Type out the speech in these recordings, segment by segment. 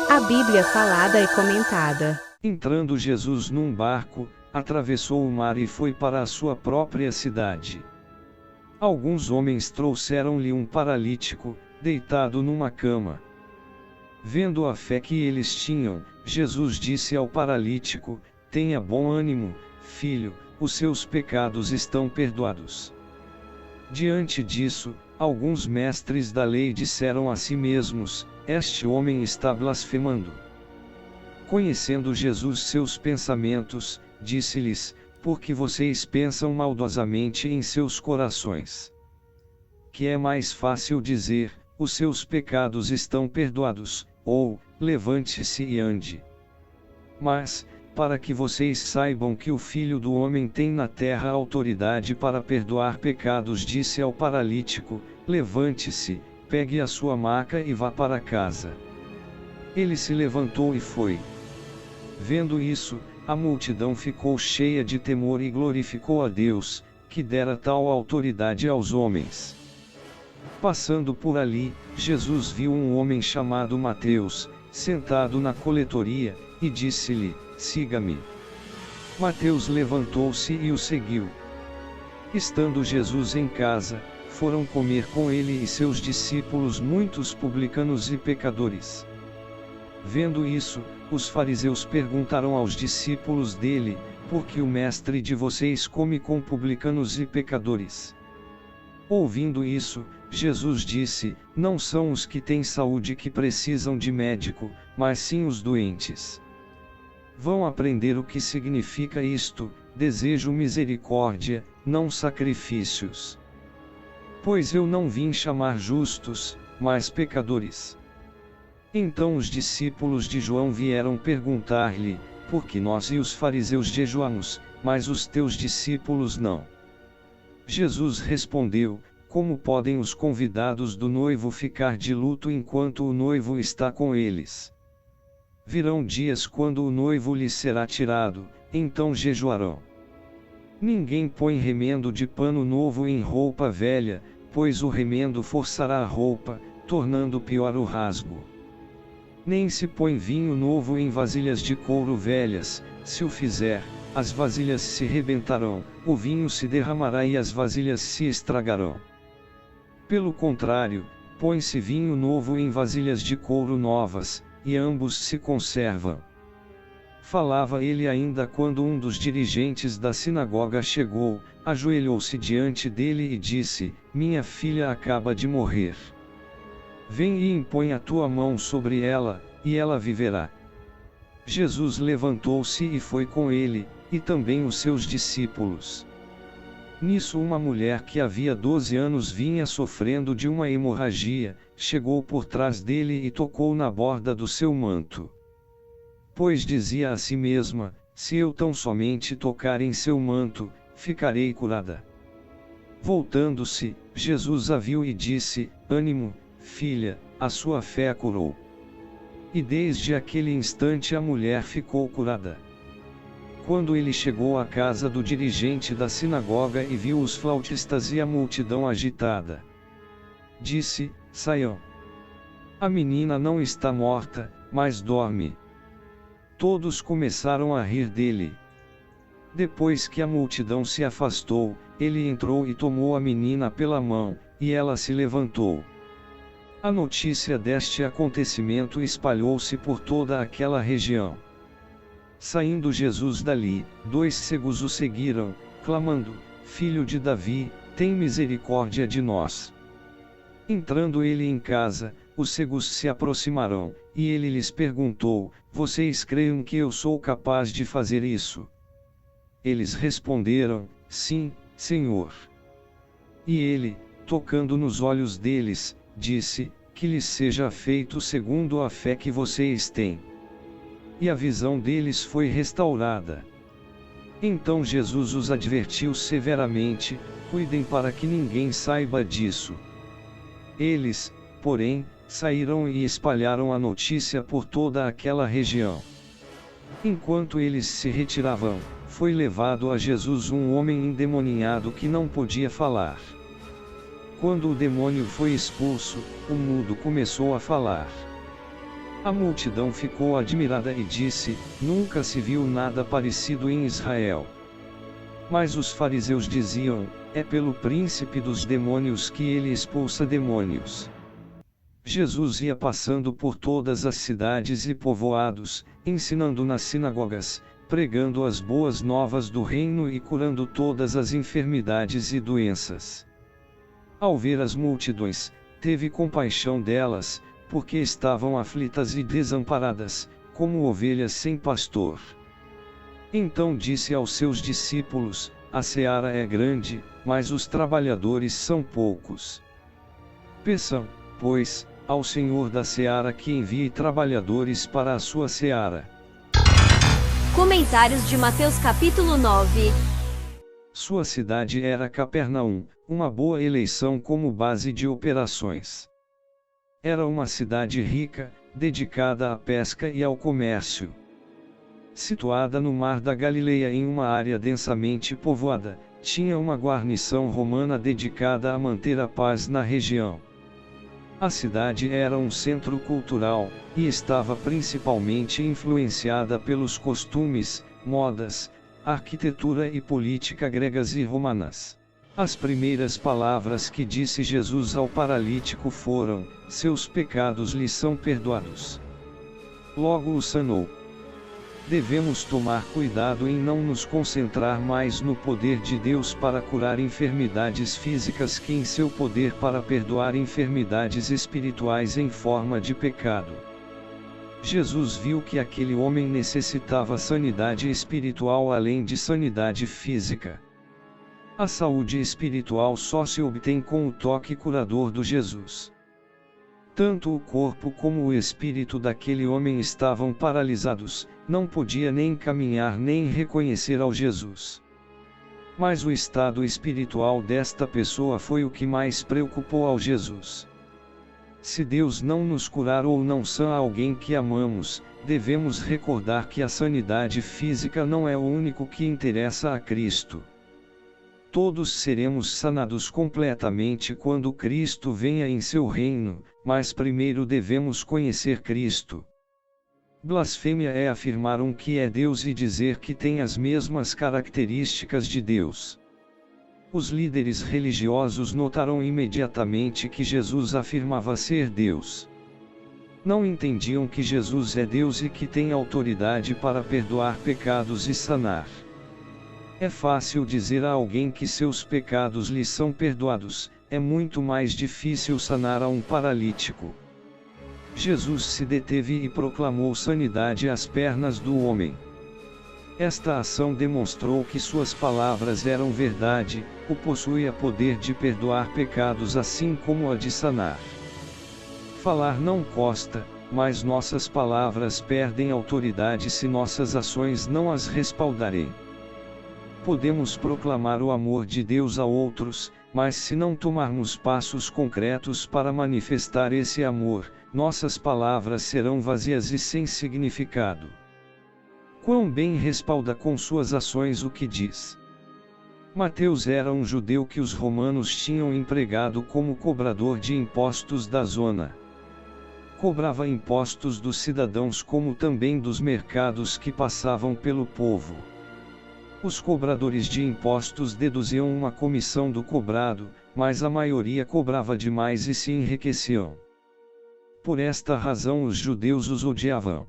A Bíblia falada e comentada. Entrando Jesus num barco, atravessou o mar e foi para a sua própria cidade. Alguns homens trouxeram-lhe um paralítico, deitado numa cama. Vendo a fé que eles tinham, Jesus disse ao paralítico: tenha bom ânimo, filho, os seus pecados estão perdoados. Diante disso, alguns mestres da lei disseram a si mesmos: este homem está blasfemando. Conhecendo Jesus seus pensamentos, disse-lhes: por que vocês pensam maldosamente em seus corações? Que é mais fácil dizer: os seus pecados estão perdoados, ou, levante-se e ande. Mas, para que vocês saibam que o Filho do Homem tem na terra autoridade para perdoar pecados, disse ao paralítico: levante-se, pegue a sua maca e vá para casa. Ele se levantou e foi. Vendo isso, a multidão ficou cheia de temor e glorificou a Deus, que dera tal autoridade aos homens. Passando por ali, Jesus viu um homem chamado Mateus, sentado na coletoria, e disse-lhe: siga-me. Mateus levantou-se e o seguiu. Estando Jesus em casa, foram comer com ele e seus discípulos muitos publicanos e pecadores. Vendo isso, os fariseus perguntaram aos discípulos dele: por que o mestre de vocês come com publicanos e pecadores? Ouvindo isso, Jesus disse: não são os que têm saúde que precisam de médico, mas sim os doentes. Vão aprender o que significa isto: desejo misericórdia, não sacrifícios. Pois eu não vim chamar justos, mas pecadores. Então os discípulos de João vieram perguntar-lhe: por que nós e os fariseus jejuamos, mas os teus discípulos não? Jesus respondeu: como podem os convidados do noivo ficar de luto enquanto o noivo está com eles? Virão dias quando o noivo lhes será tirado, então jejuarão. Ninguém põe remendo de pano novo em roupa velha, pois o remendo forçará a roupa, tornando pior o rasgo. Nem se põe vinho novo em vasilhas de couro velhas, se o fizer, as vasilhas se rebentarão, o vinho se derramará e as vasilhas se estragarão. Pelo contrário, põe-se vinho novo em vasilhas de couro novas, e ambos se conservam. Falava ele ainda quando um dos dirigentes da sinagoga chegou, ajoelhou-se diante dele e disse: minha filha acaba de morrer. Vem e impõe a tua mão sobre ela, e ela viverá. Jesus levantou-se e foi com ele, e também os seus discípulos. Nisso uma mulher que havia 12 anos vinha sofrendo de uma hemorragia, chegou por trás dele e tocou na borda do seu manto. Pois dizia a si mesma: se eu tão somente tocar em seu manto, ficarei curada. Voltando-se, Jesus a viu e disse: ânimo, filha, a sua fé a curou. E desde aquele instante a mulher ficou curada. Quando ele chegou à casa do dirigente da sinagoga e viu os flautistas e a multidão agitada, disse: saiam. A menina não está morta, mas dorme. Todos começaram a rir dele. Depois que a multidão se afastou, ele entrou e tomou a menina pela mão, e ela se levantou. A notícia deste acontecimento espalhou-se por toda aquela região. Saindo Jesus dali, 2 cegos o seguiram, clamando: Filho de Davi, tem misericórdia de nós. Entrando ele em casa, os cegos se aproximaram, e ele lhes perguntou: vocês creem que eu sou capaz de fazer isso? Eles responderam: sim, Senhor. E ele, tocando nos olhos deles, disse: que lhes seja feito segundo a fé que vocês têm. E a visão deles foi restaurada. Então Jesus os advertiu severamente: cuidem para que ninguém saiba disso. Eles, porém, saíram e espalharam a notícia por toda aquela região. Enquanto eles se retiravam, foi levado a Jesus um homem endemoniado que não podia falar. Quando o demônio foi expulso, o mudo começou a falar. A multidão ficou admirada e disse: Nunca se viu nada parecido em Israel. Mas os fariseus diziam: É pelo príncipe dos demônios que ele expulsa demônios. Jesus ia passando por todas as cidades e povoados, ensinando nas sinagogas, pregando as boas novas do reino e curando todas as enfermidades e doenças. Ao ver as multidões, teve compaixão delas, porque estavam aflitas e desamparadas, como ovelhas sem pastor. Então disse aos seus discípulos: A seara é grande, mas os trabalhadores são poucos. Peçam, pois, ao Senhor da seara que envie trabalhadores para a sua seara. Comentários de Mateus capítulo 9. Sua cidade era Capernaum, uma boa eleição como base de operações. Era uma cidade rica, dedicada à pesca e ao comércio. Situada no Mar da Galileia em uma área densamente povoada, tinha uma guarnição romana dedicada a manter a paz na região. A cidade era um centro cultural, e estava principalmente influenciada pelos costumes, modas, arquitetura e política gregas e romanas. As primeiras palavras que disse Jesus ao paralítico foram: Seus pecados lhe são perdoados. Logo o sanou. Devemos tomar cuidado em não nos concentrar mais no poder de Deus para curar enfermidades físicas que em seu poder para perdoar enfermidades espirituais em forma de pecado. Jesus viu que aquele homem necessitava sanidade espiritual além de sanidade física. A saúde espiritual só se obtém com o toque curador do Jesus. Tanto o corpo como o espírito daquele homem estavam paralisados, não podia nem caminhar nem reconhecer ao Jesus. Mas o estado espiritual desta pessoa foi o que mais preocupou ao Jesus. Se Deus não nos curar ou não sanar alguém que amamos, devemos recordar que a sanidade física não é o único que interessa a Cristo. Todos seremos sanados completamente quando Cristo venha em seu reino, mas primeiro devemos conhecer Cristo. Blasfêmia é afirmar um que é Deus e dizer que tem as mesmas características de Deus. Os líderes religiosos notaram imediatamente que Jesus afirmava ser Deus. Não entendiam que Jesus é Deus e que tem autoridade para perdoar pecados e sanar. É fácil dizer a alguém que seus pecados lhe são perdoados, é muito mais difícil sanar a um paralítico. Jesus se deteve e proclamou sanidade às pernas do homem. Esta ação demonstrou que suas palavras eram verdade, o possuía poder de perdoar pecados assim como a de sanar. Falar não custa, mas nossas palavras perdem autoridade se nossas ações não as respaldarem. Podemos proclamar o amor de Deus a outros, mas se não tomarmos passos concretos para manifestar esse amor, nossas palavras serão vazias e sem significado. Quão bem respalda com suas ações o que diz? Mateus era um judeu que os romanos tinham empregado como cobrador de impostos da zona. Cobrava impostos dos cidadãos como também dos mercados que passavam pelo povo. Os cobradores de impostos deduziam uma comissão do cobrado, mas a maioria cobrava demais e se enriqueciam. Por esta razão os judeus os odiavam.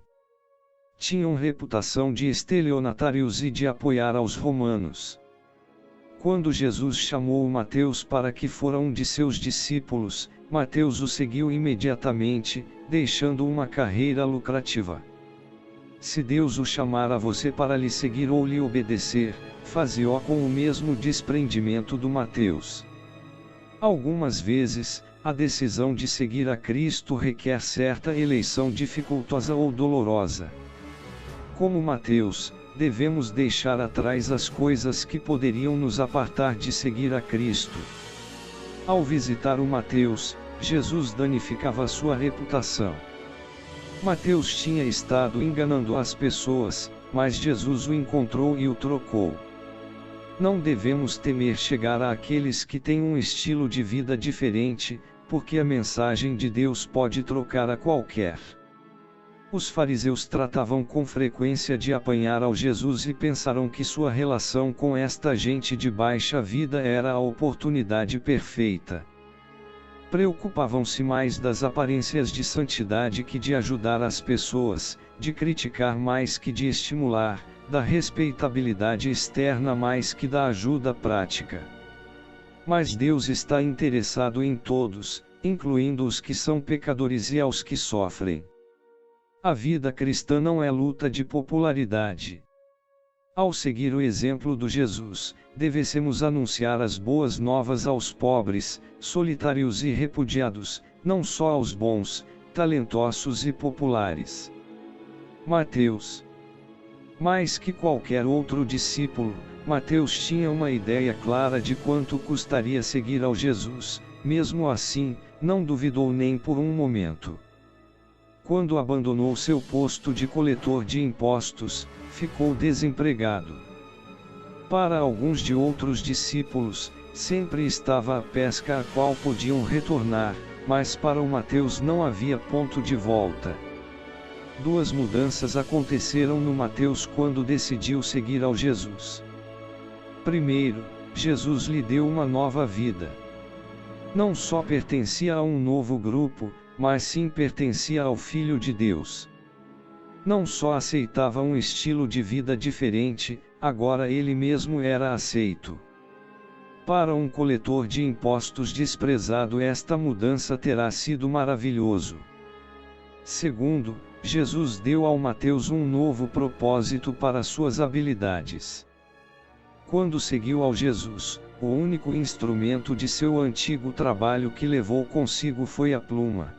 Tinham reputação de estelionatários e de apoiar aos romanos. Quando Jesus chamou Mateus para que fora um de seus discípulos, Mateus o seguiu imediatamente, deixando uma carreira lucrativa. Se Deus o chamar a você para lhe seguir ou lhe obedecer, faze-o com o mesmo desprendimento do Mateus. Algumas vezes, a decisão de seguir a Cristo requer certa eleição dificultosa ou dolorosa. Como Mateus, devemos deixar atrás as coisas que poderiam nos apartar de seguir a Cristo. Ao visitar o Mateus, Jesus danificava sua reputação. Mateus tinha estado enganando as pessoas, mas Jesus o encontrou e o trocou. Não devemos temer chegar àqueles que têm um estilo de vida diferente, porque a mensagem de Deus pode trocar a qualquer. Os fariseus tratavam com frequência de apanhar ao Jesus e pensaram que sua relação com esta gente de baixa vida era a oportunidade perfeita. Preocupavam-se mais das aparências de santidade que de ajudar as pessoas, de criticar mais que de estimular, da respeitabilidade externa mais que da ajuda prática. Mas Deus está interessado em todos, incluindo os que são pecadores e aos que sofrem. A vida cristã não é luta de popularidade. Ao seguir o exemplo do Jesus, devemos anunciar as boas novas aos pobres, solitários e repudiados, não só aos bons, talentosos e populares. Mateus. Mais que qualquer outro discípulo, Mateus tinha uma ideia clara de quanto custaria seguir ao Jesus, mesmo assim, não duvidou nem por um momento. Quando abandonou seu posto de coletor de impostos, ficou desempregado. Para alguns de outros discípulos, sempre estava a pesca a qual podiam retornar, mas para o Mateus não havia ponto de volta. Duas mudanças aconteceram no Mateus quando decidiu seguir ao Jesus. Primeiro, Jesus lhe deu uma nova vida. Não só pertencia a um novo grupo, mas sim pertencia ao Filho de Deus. Não só aceitava um estilo de vida diferente, agora ele mesmo era aceito. Para um coletor de impostos desprezado, esta mudança terá sido maravilhoso. Segundo, Jesus deu ao Mateus um novo propósito para suas habilidades. Quando seguiu ao Jesus, o único instrumento de seu antigo trabalho que levou consigo foi a pluma.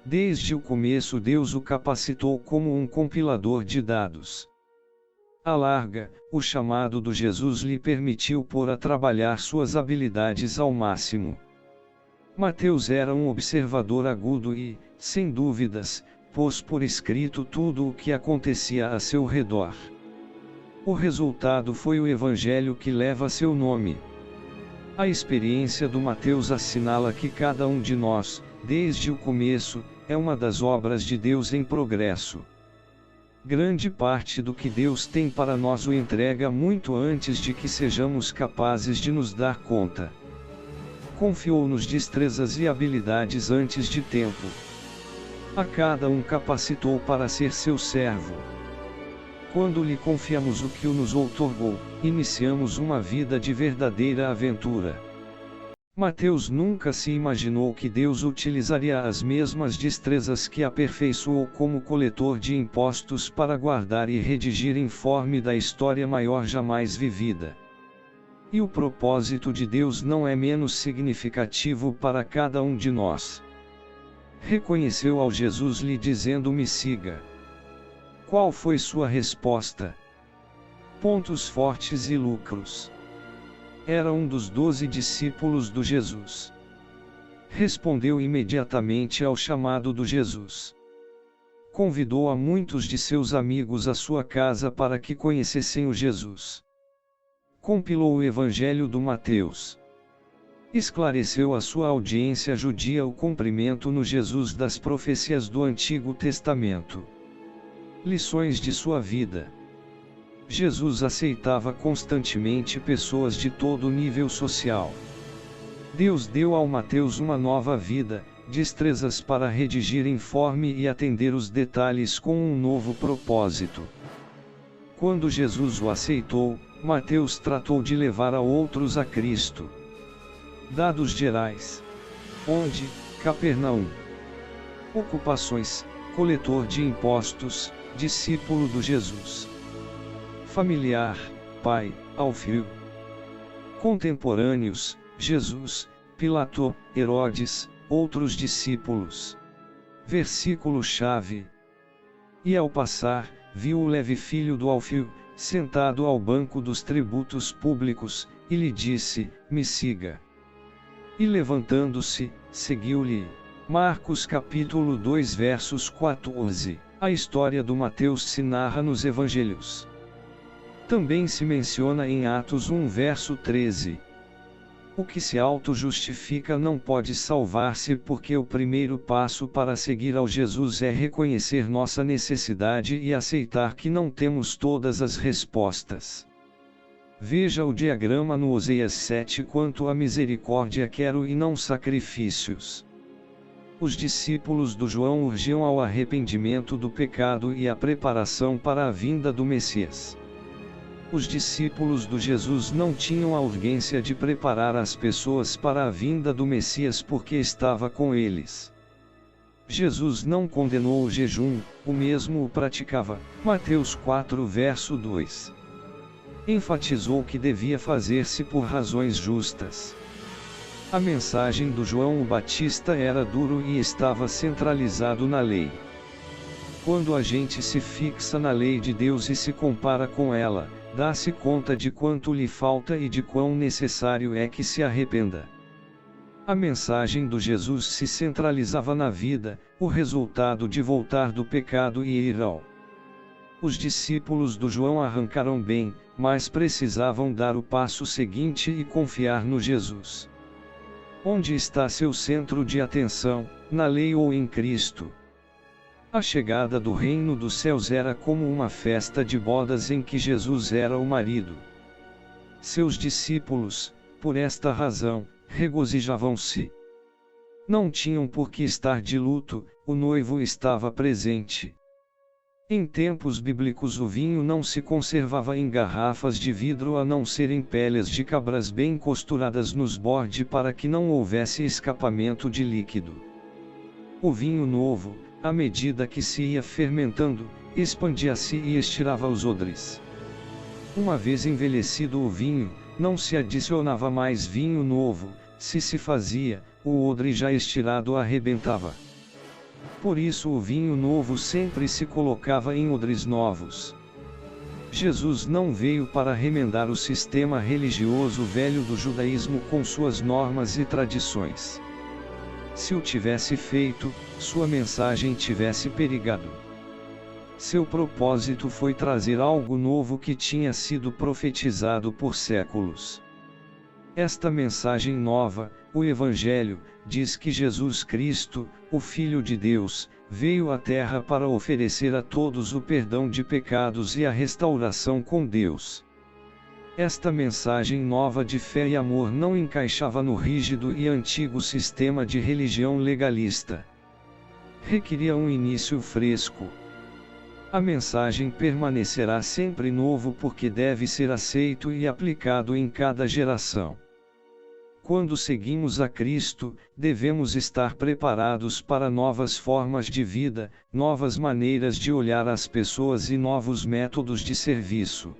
Desde o começo Deus o capacitou como um compilador de dados. A larga, o chamado do Jesus lhe permitiu pôr a trabalhar suas habilidades ao máximo. Mateus era um observador agudo e, sem dúvidas, pôs por escrito tudo o que acontecia a seu redor. O resultado foi o evangelho que leva seu nome. A experiência do Mateus assinala que cada um de nós, desde o começo, é uma das obras de Deus em progresso. Grande parte do que Deus tem para nós o entrega muito antes de que sejamos capazes de nos dar conta. Confiou-nos destrezas e habilidades antes de tempo. A cada um capacitou para ser seu servo. Quando lhe confiamos o que o nos outorgou, iniciamos uma vida de verdadeira aventura. Mateus nunca se imaginou que Deus utilizaria as mesmas destrezas que aperfeiçoou como coletor de impostos para guardar e redigir informe da história maior jamais vivida. E o propósito de Deus não é menos significativo para cada um de nós. Reconheceu ao Jesus lhe dizendo: "Me siga". Qual foi sua resposta? Pontos fortes e lucros. Era um dos 12 discípulos do Jesus. Respondeu imediatamente ao chamado do Jesus. Convidou a muitos de seus amigos à sua casa para que conhecessem o Jesus. Compilou o Evangelho do Mateus. Esclareceu à sua audiência judia o cumprimento no Jesus das profecias do Antigo Testamento. Lições de sua vida. Jesus aceitava constantemente pessoas de todo nível social. Deus deu ao Mateus uma nova vida, destrezas para redigir informe e atender os detalhes com um novo propósito. Quando Jesus o aceitou, Mateus tratou de levar a outros a Cristo. Dados gerais. Onde? Capernaum. Ocupações: coletor de impostos, discípulo do Jesus. Familiar: pai, Alfeu. Contemporâneos: Jesus, Pilato, Herodes, outros discípulos. Versículo-chave. E ao passar, viu o Levi filho do Alfeu, sentado ao banco dos tributos públicos, e lhe disse: "Me siga". E levantando-se, seguiu-lhe. Marcos capítulo 2 versos 14. A história do Mateus se narra nos Evangelhos. Também se menciona em Atos 1 verso 13. O que se auto-justifica não pode salvar-se, porque o primeiro passo para seguir ao Jesus é reconhecer nossa necessidade e aceitar que não temos todas as respostas. Veja o diagrama no Oséias 7. Quanto à misericórdia quero e não sacrifícios. Os discípulos do João urgiam ao arrependimento do pecado e à preparação para a vinda do Messias. Os discípulos do Jesus não tinham a urgência de preparar as pessoas para a vinda do Messias porque estava com eles. Jesus não condenou o jejum, o mesmo o praticava. Mateus 4 verso 2. Enfatizou que devia fazer-se por razões justas. A mensagem do João o Batista era duro e estava centralizado na lei. Quando a gente se fixa na lei de Deus e se compara com ela, dá-se conta de quanto lhe falta e de quão necessário é que se arrependa. A mensagem do Jesus se centralizava na vida, o resultado de voltar do pecado e ir ao. Os discípulos do João arrancaram bem, mas precisavam dar o passo seguinte e confiar no Jesus. Onde está seu centro de atenção, na lei ou em Cristo? A chegada do reino dos céus era como uma festa de bodas em que Jesus era o marido. Seus discípulos, por esta razão, regozijavam-se. Não tinham por que estar de luto, o noivo estava presente. Em tempos bíblicos o vinho não se conservava em garrafas de vidro a não ser em peles de cabras bem costuradas nos bordes para que não houvesse escapamento de líquido. O vinho novo, à medida que se ia fermentando, expandia-se e estirava os odres. Uma vez envelhecido o vinho, não se adicionava mais vinho novo, se fazia, o odre já estirado arrebentava. Por isso o vinho novo sempre se colocava em odres novos. Jesus não veio para remendar o sistema religioso velho do judaísmo com suas normas e tradições. Se o tivesse feito, sua mensagem tivesse perigado. Seu propósito foi trazer algo novo que tinha sido profetizado por séculos. Esta mensagem nova, o Evangelho, diz que Jesus Cristo, o Filho de Deus, veio à Terra para oferecer a todos o perdão de pecados e a restauração com Deus. Esta mensagem nova de fé e amor não encaixava no rígido e antigo sistema de religião legalista. Requeria um início fresco. A mensagem permanecerá sempre novo porque deve ser aceito e aplicado em cada geração. Quando seguimos a Cristo, devemos estar preparados para novas formas de vida, novas maneiras de olhar as pessoas e novos métodos de serviço.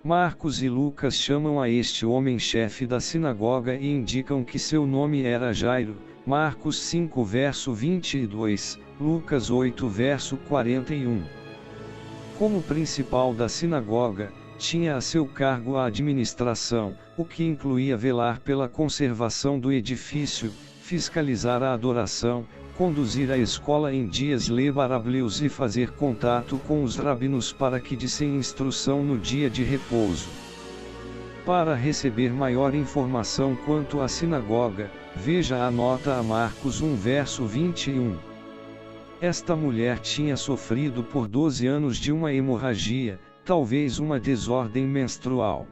Marcos e Lucas chamam a este homem chefe da sinagoga e indicam que seu nome era Jairo, Marcos 5 verso 22, Lucas 8 verso 41. Como principal da sinagoga, tinha a seu cargo a administração, o que incluía velar pela conservação do edifício, fiscalizar a adoração, conduzir a escola em dias laboráveis e fazer contato com os rabinos para que dessem instrução no dia de repouso. Para receber maior informação quanto à sinagoga, veja a nota a Marcos 1 verso 21. Esta mulher tinha sofrido por 12 anos de uma hemorragia, talvez uma desordem menstrual.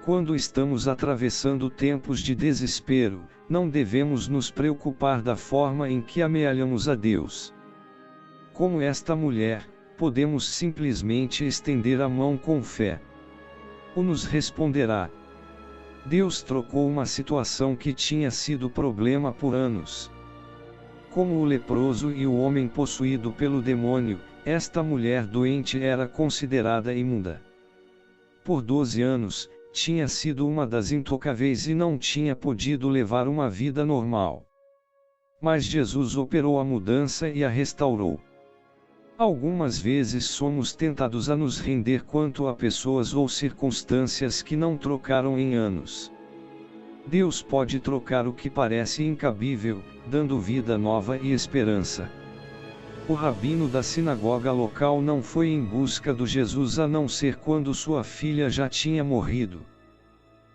Quando estamos atravessando tempos de desespero, não devemos nos preocupar da forma em que amealhamos a Deus. Como esta mulher, podemos simplesmente estender a mão com fé. O nos responderá. Deus trocou uma situação que tinha sido problema por anos. Como o leproso e o homem possuído pelo demônio, esta mulher doente era considerada imunda. Por 12 anos, tinha sido uma das intocáveis e não tinha podido levar uma vida normal. Mas Jesus operou a mudança e a restaurou. Algumas vezes somos tentados a nos render quanto a pessoas ou circunstâncias que não trocaram em anos. Deus pode trocar o que parece incabível, dando vida nova e esperança. O rabino da sinagoga local não foi em busca do Jesus a não ser quando sua filha já tinha morrido.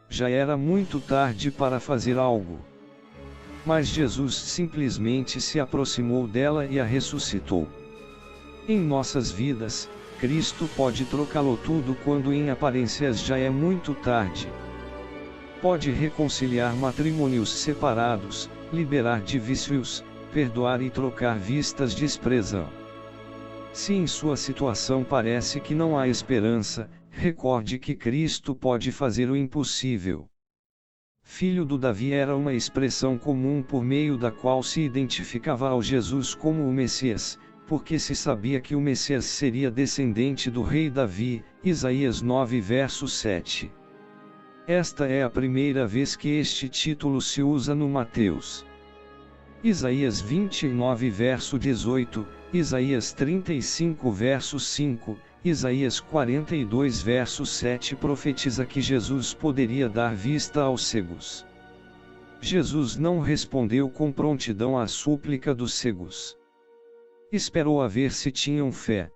Já era muito tarde para fazer algo. Mas Jesus simplesmente se aproximou dela e a ressuscitou. Em nossas vidas, Cristo pode trocá-lo tudo quando em aparências já é muito tarde. Pode reconciliar matrimônios separados, liberar de vícios, perdoar e trocar vistas de desprezam. Se em sua situação parece que não há esperança, recorde que Cristo pode fazer o impossível. Filho do Davi era uma expressão comum por meio da qual se identificava ao Jesus como o Messias, porque se sabia que o Messias seria descendente do rei Davi, Isaías 9 verso 7. Esta é a primeira vez que este título se usa no Mateus. Isaías 29 verso 18, Isaías 35 verso 5, Isaías 42 verso 7 profetiza que Jesus poderia dar vista aos cegos. Jesus não respondeu com prontidão à súplica dos cegos. Esperou a ver se tinham fé.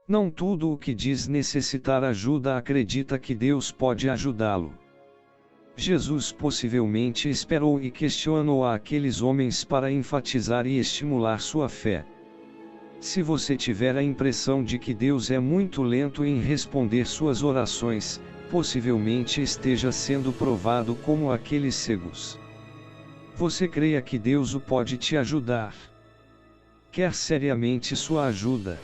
Não tudo o que diz necessitar ajuda acredita que Deus pode ajudá-lo. Jesus possivelmente esperou e questionou aqueles homens para enfatizar e estimular sua fé. Se você tiver a impressão de que Deus é muito lento em responder suas orações, possivelmente esteja sendo provado como aqueles cegos. Você creia que Deus o pode te ajudar? Quer seriamente sua ajuda?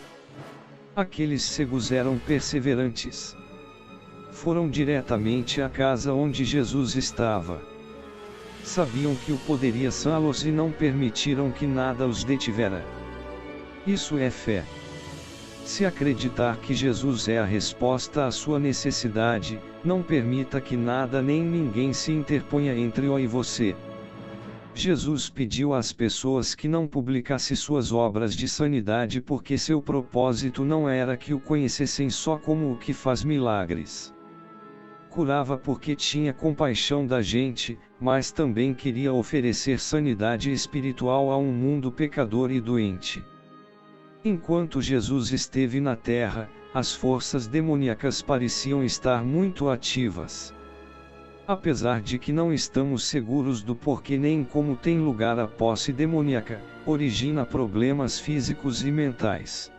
Aqueles cegos eram perseverantes. Foram diretamente à casa onde Jesus estava. Sabiam que o poderia saná-los e não permitiram que nada os detivera. Isso é fé. Se acreditar que Jesus é a resposta à sua necessidade, não permita que nada nem ninguém se interponha entre o e você. Jesus pediu às pessoas que não publicasse suas obras de sanidade porque seu propósito não era que o conhecessem só como o que faz milagres. Curava porque tinha compaixão da gente, mas também queria oferecer sanidade espiritual a um mundo pecador e doente. Enquanto Jesus esteve na terra, as forças demoníacas pareciam estar muito ativas. Apesar de que não estamos seguros do porquê nem como tem lugar a posse demoníaca, origina problemas físicos e mentais.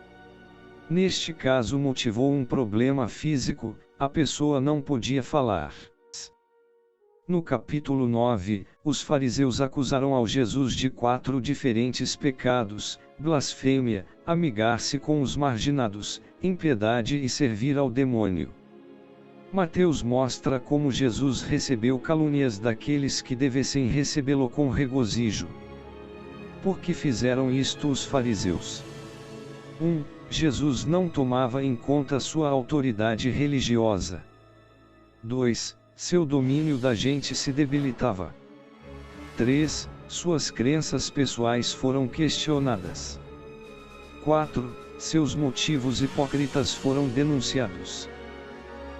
Neste caso motivou um problema físico, a pessoa não podia falar. No capítulo 9, os fariseus acusaram ao Jesus de 4 diferentes pecados: blasfêmia, amigar-se com os marginados, impiedade e servir ao demônio. Mateus mostra como Jesus recebeu calúnias daqueles que devessem recebê-lo com regozijo. Por que fizeram isto os fariseus? 1. Jesus não tomava em conta sua autoridade religiosa. 2. Seu domínio da gente se debilitava. 3. Suas crenças pessoais foram questionadas. 4. Seus motivos hipócritas foram denunciados.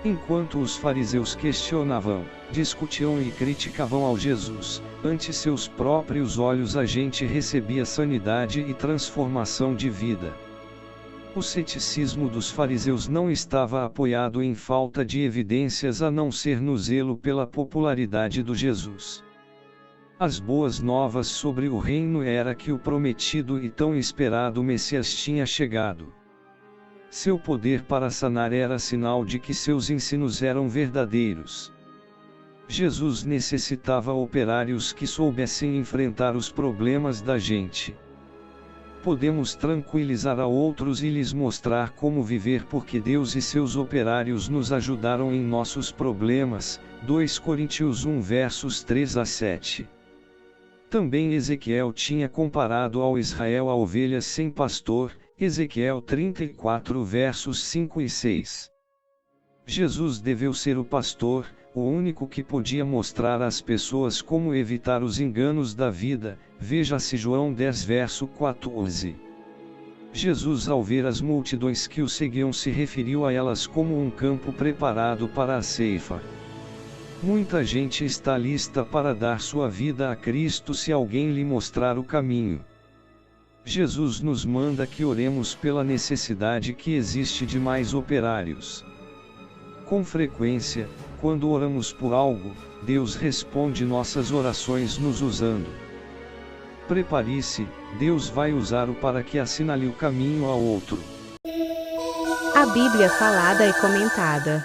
Enquanto os fariseus questionavam, discutiam e criticavam ao Jesus, ante seus próprios olhos a gente recebia sanidade e transformação de vida. O ceticismo dos fariseus não estava apoiado em falta de evidências a não ser no zelo pela popularidade do Jesus. As boas novas sobre o reino era que o prometido e tão esperado Messias tinha chegado. Seu poder para sanar era sinal de que seus ensinos eram verdadeiros. Jesus necessitava operários que soubessem enfrentar os problemas da gente. Podemos tranquilizar a outros e lhes mostrar como viver porque Deus e seus operários nos ajudaram em nossos problemas. 2 Coríntios 1 versos 3 a 7. Também Ezequiel tinha comparado ao Israel a ovelhas sem pastor, Ezequiel 34 versos 5 e 6. Jesus deveu ser o pastor, o único que podia mostrar às pessoas como evitar os enganos da vida, veja-se João 10 verso 14. Jesus, ao ver as multidões que o seguiam, se referiu a elas como um campo preparado para a ceifa. Muita gente está lista para dar sua vida a Cristo se alguém lhe mostrar o caminho. Jesus nos manda que oremos pela necessidade que existe de mais operários. Com frequência, Quando oramos por algo, Deus responde nossas orações nos usando. Prepare-se, Deus vai usar-o para que assinale o caminho a outro. A Bíblia falada e comentada.